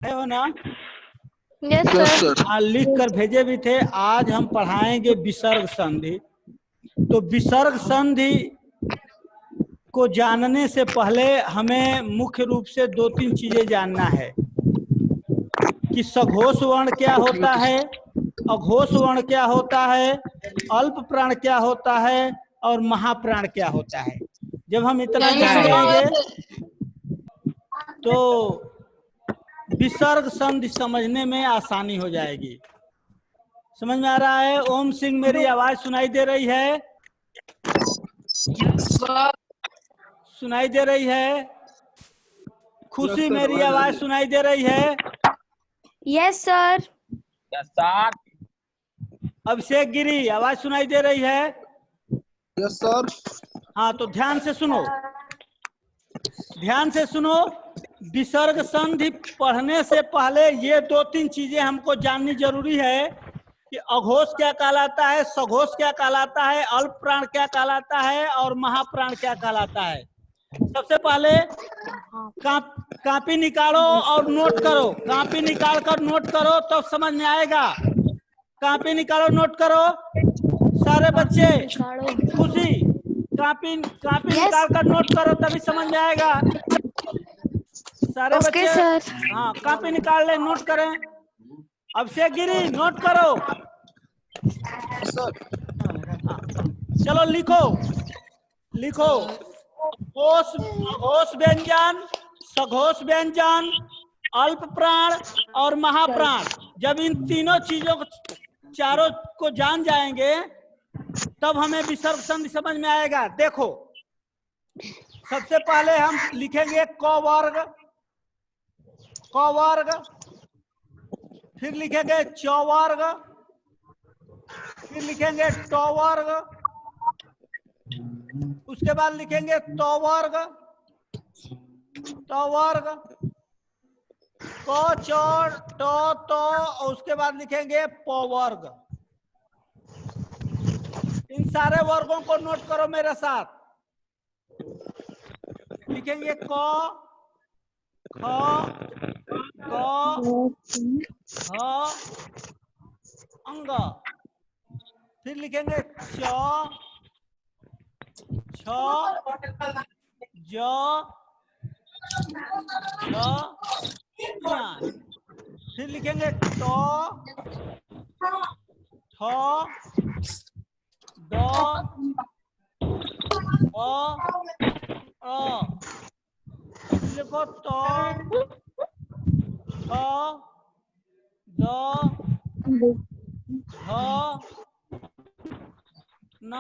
है हो ना? Yes sir. हाँ, लिख कर भेजे भी थे। आज हम पढ़ाएंगे विसर्ग संधि। तो विसर्ग संधि को जानने से पहले हमें मुख्य रूप से 2-3 चीजें जानना है कि सघोष वर्ण क्या होता है, अघोष वर्ण क्या होता है, अल्प प्राण क्या होता है और महाप्राण क्या होता है। जब हम इतना जान जाएंगे तो विसर्ग संधि समझने में आसानी हो जाएगी। समझ में आ रहा है? ओम सिंह, मेरी आवाज सुनाई दे रही है? सुनाई दे रही है? खुशी, मेरी आवाज सुनाई दे रही है? Yes sir. अभिषेक गिरी, आवाज सुनाई दे रही है? Yes sir. हाँ, तो ध्यान से सुनो, ध्यान से सुनो। विसर्ग संधि पढ़ने से पहले ये 2-3 चीजें हमको जाननी जरूरी है कि अघोष क्या कहलाता है, सघोष क्या कहलाता है, अल्प प्राण क्या कहलाता है और महाप्राण क्या कहलाता है। सबसे पहले कॉपी निकालो और नोट करो। कॉपी निकाल कर नोट करो तो समझ में आएगा। कॉपी निकालो, नोट करो सारे बच्चे। खुशी, कॉपी निकाल कर नोट करो, तभी समझ में आएगा। सारे बच्चे हाँ, कॉपी निकाल ले, नोट करें। अभिषेक गिरी, नोट करो। चलो लिखो, लिखो। अघोष व्यंजन, सघोष व्यंजन, अल्प प्राण और महाप्राण। जब इन तीनों चीजों को, चारों को जान जाएंगे तब हमें विसर्ग संधि समझ में आएगा। देखो, सबसे पहले हम लिखेंगे क वर्ग, क वर्ग, फिर लिखेंगे च वर्ग, फिर लिखेंगे ट वर्ग, उसके बाद लिखेंगे त वर्ग, त वर्ग, क च ट त, और उसके बाद लिखेंगे प वर्ग। इन सारे वर्गों को नोट करो मेरे साथ। लिखेंगे क, ख, ग, ह, अंग, फिर लिखेंगे च, छ, ज, झ, ञ, फिर लिखेंगे ट, ठ, ड, अ, लिखो ट, ठ, ड, ढ, न,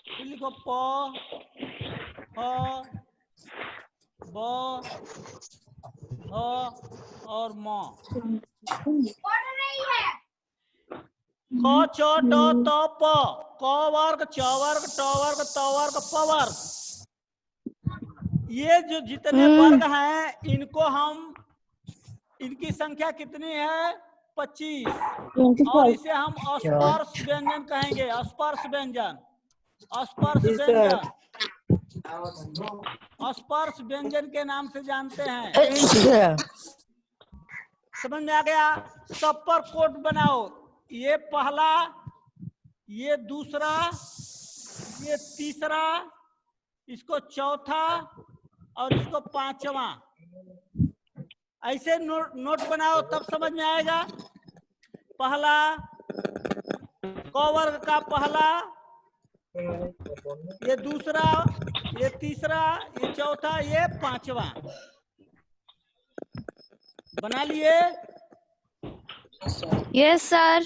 फिर लिखो प, फ, ब, भ और म। क च ड त प, क वर्ग, च वर्ग, ट वर्ग, त वर्ग, प वर्ग। ये जो जितने वर्ग हैं, इनको हम, इनकी संख्या कितनी है? 25। और इसे हम स्पर्श व्यंजन कहेंगे। स्पर्श व्यंजन, स्पर्श व्यंजन, स्पर्श व्यंजन के नाम से जानते हैं। समझ में आ गया? सब पर कोट बनाओ। ये पहला, ये दूसरा, ये तीसरा, इसको चौथा और इसको पांचवा। ऐसे नोट बनाओ, तब समझ में आएगा। पहला, क वर्ग का पहला, ये दूसरा, ये तीसरा, ये चौथा, ये पांचवा। बना लिए? Yes sir.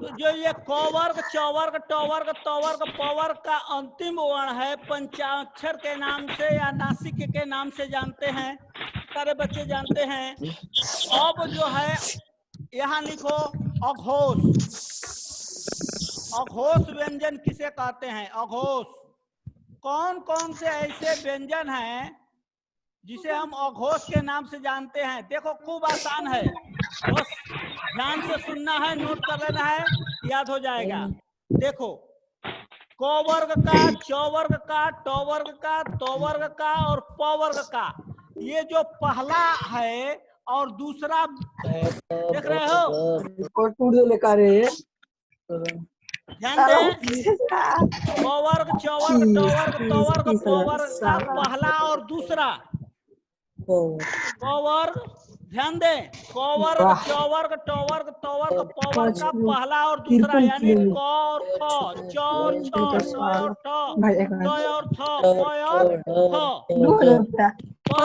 तो जो ये क वर्ग, च वर्ग, ट वर्ग, त वर्ग, प वर्ग का अंतिम वर्ण है, पंचाक्षर के नाम से या नासिक के नाम से जानते हैं। सारे बच्चे जानते हैं। अब जो है, यहाँ लिखो अघोष। अघोष व्यंजन किसे कहते हैं? अघोष। कौन कौन से ऐसे व्यंजन हैं जिसे हम अघोष के नाम से जानते हैं? देखो, खूब आसान है, बस ध्यान से सुनना है, नोट कर लेना है, याद हो जाएगा। देखो क वर्ग का, च वर्ग का, ट वर्ग का, त वर्ग का और प वर्ग का, ये जो पहला है और दूसरा देख रहे हो, ध्यान दें, क वर्ग, च वर्ग, ट वर्ग, त वर्ग, प वर्ग का पहला और दूसरा, क वर्ग, ध्यान दें, क वर्ग, च वर्ग, ट वर्ग, त वर्ग, प वर्ग का पहला और दूसरा, यानी क और ख, च और छ, ट और ठ, त और थ, प और थ, प और थ।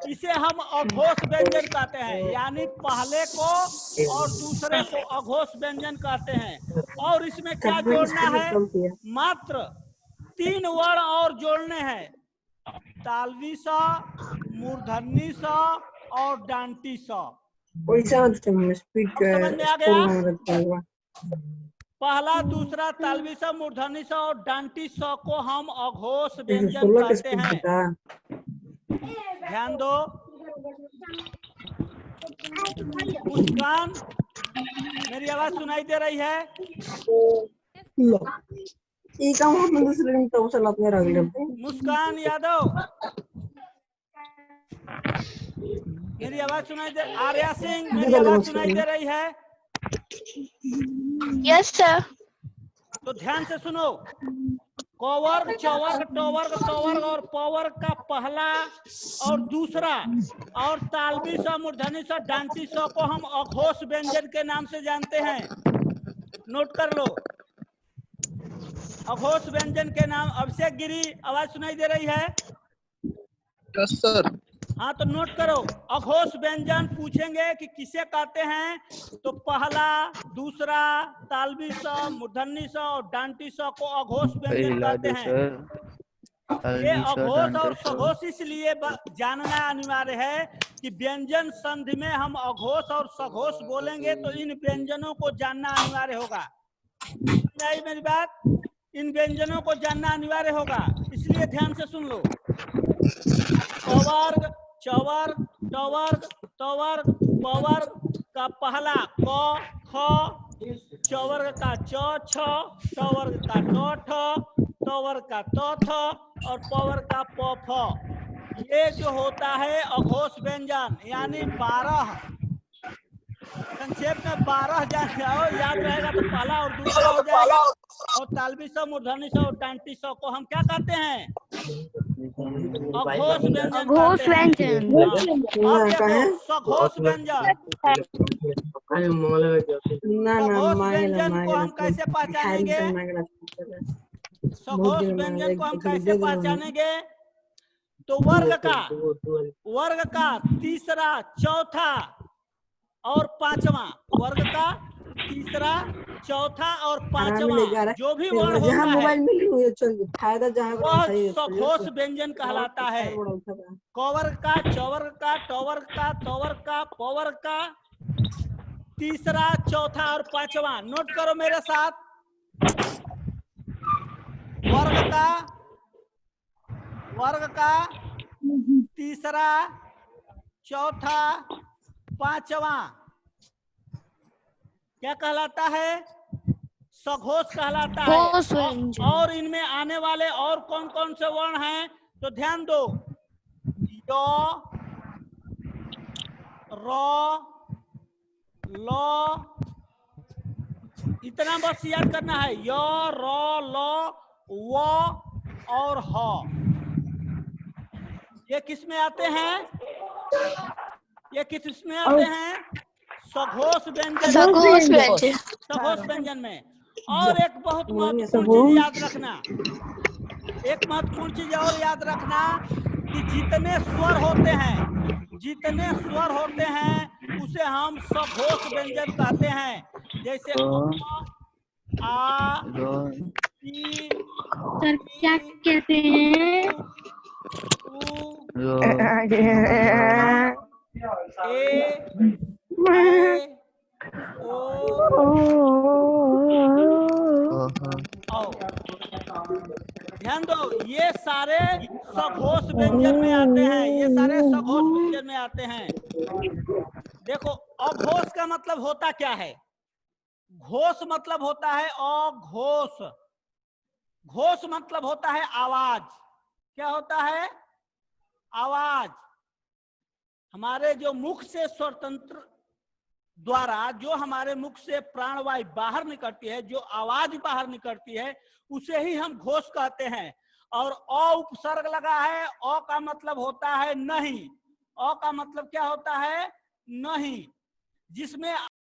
इसे हम अघोष व्यंजन कहते हैं, यानी पहले को और दूसरे को अघोष व्यंजन कहते हैं। और इसमें क्या जोड़ना है, मात्र 3 वर्ण और जोड़ने हैं, तालवी स, मूर्धन्य स और डांटी स। समझ में आ गया? पहला, दूसरा, तालवी स, मूर्धन्य स और डांटी स को हम अघोष व्यंजन कहते हैं। ध्यान दो। मुस्कान, मेरी आवाज सुनाई दे रही है? मुस्कान यादव, मेरी आवाज सुनाई दे, आर्या सिंह, मेरी आवाज सुनाई दे रही है? Yes, sir. तो ध्यान से सुनो, क वर्ग, च वर्ग, ट वर्ग, त वर्ग और प वर्ग का पहला और दूसरा और तालवी स, मूर्धन्य स, डांटी स को हम अघोष व्यंजन के नाम से जानते हैं। नोट कर लो, अघोष व्यंजन के नाम। अभिषेक गिरी, आवाज सुनाई दे रही है? Yes sir. हाँ, तो नोट करो, अघोष व्यंजन पूछेंगे कि किसे कहते हैं, तो पहला, दूसरा, तालवी स, मूर्धन्य स और डांटी स को अघोष व्यंजन कहते हैं। ये अघोष और सघोष इसलिए जानना अनिवार्य है कि व्यंजन संधि में हम अघोष और सघोष बोलेंगे तो इन व्यंजनों को जानना अनिवार्य होगा। नहीं मेरी बात, इन व्यंजनों को जानना अनिवार्य होगा, इसलिए ध्यान से सुन लो। क वर्ग, च वर्ग, ट वर्ग, त वर्ग, प वर्ग का पहला क, ख, च वर्ग का च, छ, ट वर्ग का ट, ठ, त वर्ग का त, थ और प वर्ग का प, फ। ये जो होता है अघोष व्यंजन, यानी 12, संक्षेप में 12 जान जाओ, याद रहेगा तो पहला और दूसरा हो जाएगा। और तालवी स, मूर्धन्य स और डांटी स को हम क्या कहते हैं, अघोष व्यंजन अघोष कहते हैं। व्यंजन। अब देखो सघोष व्यंजन, सघोष व्यंजन को हम कैसे पहचानेंगे, सघोष व्यंजन को हम कैसे पहचानेंगे, तो वर्ग का तीसरा, चौथा और पांचवा, वर्ग का तीसरा, चौथा और पांचवा जो भी वर्ण होता है वह सघोष व्यंजन कहलाता है। क वर्ग का, च वर्ग का, ट वर्ग का, त वर्ग का, प वर्ग का तीसरा, चौथा और पांचवा। नोट करो मेरे साथ, वर्ग का तीसरा, चौथा, पांचवा क्या कहलाता है, सघोष कहलाता है। और इनमें आने वाले और कौन कौन से वर्ण हैं, तो ध्यान दो, य, र, ल, इतना बस याद करना है, य, र, ल, व और ह। ये किस में आते हैं, ये किस में आते हैं, सघोष व्यंजन, सघोष व्यंजन में। और एक बहुत महत्वपूर्ण चीज याद रखना, एक महत्वपूर्ण चीज और याद रखना कि जितने स्वर होते हैं उसे हम सघोष व्यंजन कहते हैं। जैसे आ, ई, सर क्या कहते हैं, ध्यान दो, ये सारे सघोष व्यंजन में आते हैं, ये सारे सघोष व्यंजन में आते हैं। देखो अघोष का मतलब होता क्या है, घोष मतलब होता है अघोष। घोष मतलब होता है आवाज। क्या होता है? आवाज। हमारे जो मुख से स्वतंत्र द्वारा जो हमारे मुख से प्राणवायु बाहर निकलती है, जो आवाज बाहर निकलती है, उसे ही हम घोष कहते हैं। और अ उपसर्ग लगा है। अ का मतलब होता है नहीं। अ का मतलब क्या होता है? नहीं। जिसमें